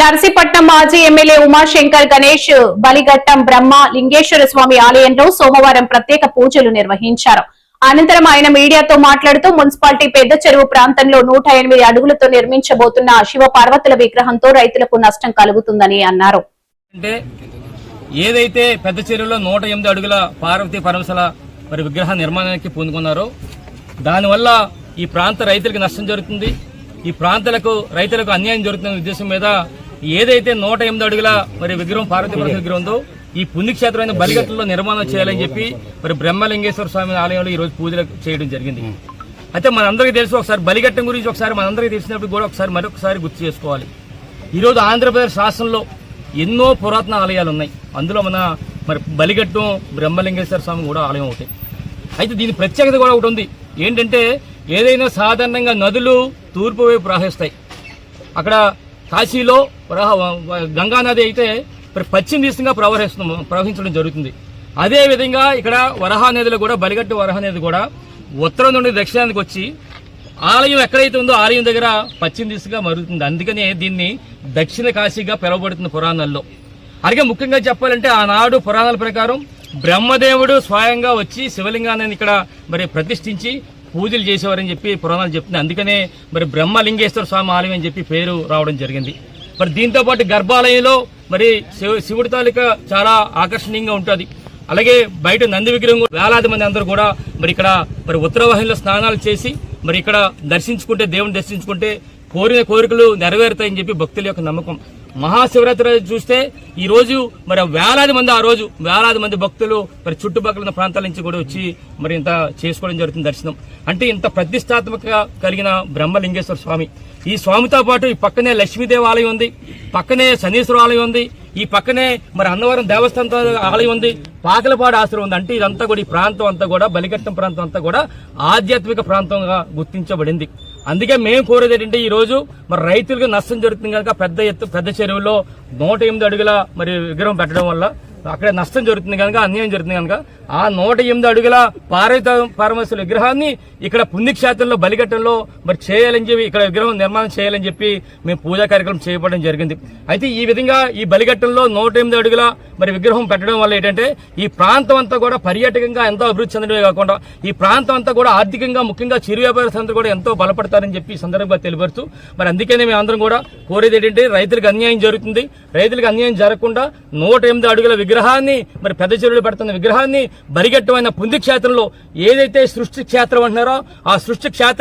నర్సీపట్నం మాజీ ఎమ్మెల్యే ఉమాశంకర్ గణేష్ బలిఘట్టం బ్రహ్మ లింగేశ్వర స్వామి ఆలయంలో సోమవారం ప్రత్యేక పూజలు నిర్వహించారు. అనంతరం ఆయన మీడియాతో మాట్లాడుతూ మున్సిపాలిటీ పెద్ద చెరువు ప్రాంతంలో 108 అడుగులతో నిర్మించబోతున్న శివ పార్వతుల విగ్రహంతో రైతులకు నష్టం కలుగుతుందని అన్నారు. ఏదైతే పెద్ద చెరువులో 108 అడుగుల పార్వతీ పరమశిల విగ్రహ నిర్మాణానికి పూనుకున్నారో దానివల్ల ఈ ప్రాంత రైతులకు నష్టం జరుగుతుంది, ఈ ప్రాంతాలకు రైతులకు అన్యాయం జరుగుతున్న ఉద్దేశం మీద ఏదైతే 108 అడుగుల విగ్రహం పార్వతీ పరమశిల విగ్రహం ఉందో ఈ పుణ్యక్షేత్రమైన బలిఘట్టంలో నిర్మాణం చేయాలని చెప్పి బ్రహ్మలింగేశ్వర స్వామి ఆలయంలో ఈ రోజు పూజలు చేయడం జరిగింది. అయితే మనందరికీ తెలుసు, ఒకసారి బలిఘట్టం గురించి ఒకసారి మనందరికీ తెలిసినప్పుడు కూడా మరొకసారి గుర్తు చేసుకోవాలి. ఈరోజు ఆంధ్రప్రదేశ్ రాష్ట్రంలో ఎన్నో పురాతన ఆలయాలు ఉన్నాయి. అందులో మన బలిఘట్టం బ్రహ్మలింగేశ్వర స్వామి కూడా ఆలయం ఒకటి. అయితే దీని ప్రత్యేకత కూడా ఒకటి ఉంది. ఏంటంటే ఏదైనా సాధారణంగా నదులు తూర్పు వైపు ప్రవహిస్తాయి. అక్కడ కాశీలో గంగానది అయితే పశ్చిమ దిశగా ప్రవహించడం జరుగుతుంది. అదే విధంగా ఇక్కడ వరహా నదిలో కూడా బలిఘట్టు వరహా నది కూడా ఉత్తరం నుండి దక్షిణానికి వచ్చి ఆలయం ఎక్కడైతే ఉందో ఆలయం దగ్గర పశ్చిమ దిశగా మరుగుతుంది. అందుకనే దీన్ని దక్షిణ కాశీగా పిలువబడుతుంది పురాణాల్లో. అలాగే ముఖ్యంగా చెప్పాలంటే ఆనాడు పురాణాల ప్రకారం బ్రహ్మదేవుడు స్వయంగా వచ్చి శివలింగాన్ని ఇక్కడ ప్రతిష్ఠించి పూజలు చేసేవారని చెప్పి పురాణాలు చెప్తుంది. అందుకనే బ్రహ్మలింగేశ్వర స్వామి ఆలయం అని చెప్పి పేరు రావడం జరిగింది. దీంతో పాటు గర్భాలయంలో శివుడి తాలూకా చాలా ఆకర్షణీయంగా ఉంటుంది. అలాగే బయట నంది విగ్రహం వేలాది మంది అందరూ కూడా ఇక్కడ ఉత్తరవాహినిలో స్నానాలు చేసి ఇక్కడ దర్శించుకుంటే దేవుని దర్శించుకుంటే కోరిన కోరికలు నెరవేరుతాయని చెప్పి భక్తుల యొక్క నమ్మకం. మహాశివరాత్రి చూస్తే ఈ రోజు వేలాది మంది భక్తులు చుట్టుపక్కల ఉన్న ప్రాంతాల నుంచి కూడా వచ్చి ఇంత చేసుకోవడం జరుగుతుంది దర్శనం. అంటే ఇంత ప్రతిష్టాత్మక కలిగిన బ్రహ్మలింగేశ్వర స్వామి. ఈ స్వామితో పాటు ఈ పక్కనే లక్ష్మీదేవి ఆలయం ఉంది, పక్కనే శనీశ్వర ఆలయం ఉంది, ఈ పక్కనే అన్నవరం దేవస్థానం ఆలయం ఉంది, పాకలపాడు ఆశ్రమం ఉంది. అంటే ఇదంతా కూడా ఈ ప్రాంతం అంతా కూడా బలిఘట్టం ప్రాంతం అంతా కూడా ఆధ్యాత్మిక ప్రాంతంగా గుర్తించబడింది. అందుకే మేము కోరేది ఏంటంటే ఈ రోజు రైతులకు నష్టం జరుగుతుంది కనుక పెద్ద చెరువులో 108 అడుగుల విగ్రహం పెట్టడం వల్ల అక్కడ నష్టం జరుగుతుంది కనుక అన్యాయం జరుగుతుంది కనుక ఆ 108 అడుగుల పార్వతీ పరమేశ్వర విగ్రహాన్ని ఇక్కడ పుణ్యక్షేత్రంలో బలిఘట్టంలో చేయాలని చెప్పి ఇక్కడ విగ్రహం నిర్మాణం చేయాలని చెప్పి మేము పూజా కార్యక్రమం చేయబడడం జరిగింది. అయితే ఈ విధంగా ఈ బలిఘట్టంలో 108 అడుగుల విగ్రహం పెట్టడం వల్ల ఏంటంటే ఈ ప్రాంతం అంతా కూడా పర్యాటకంగా ఎంతో అభివృద్ధి చెందడమే కాకుండా ఈ ప్రాంతం అంతా కూడా ఆర్థికంగా ముఖ్యంగా చిరు వ్యాపారస్తులందరూ కూడా ఎంతో బలపడతారని చెప్పి సందర్భంగా తెలియపరుస్తూ అందుకనే మేము అందరం కూడా కోరేది ఏంటంటే రైతులకు అన్యాయం జరుగుతుంది, రైతులకు అన్యాయం జరగకుండా 108 అడుగుల విగ్రహాన్ని పెద్ద చెరువులో పెడుతున్న విగ్రహాన్ని బలిఘట్టమైన పుణ్యక్షేత్రంలో ఏదైతే సృష్టి క్షేత్రం అంటున్నారో ఆ సృష్టి క్షేత్రం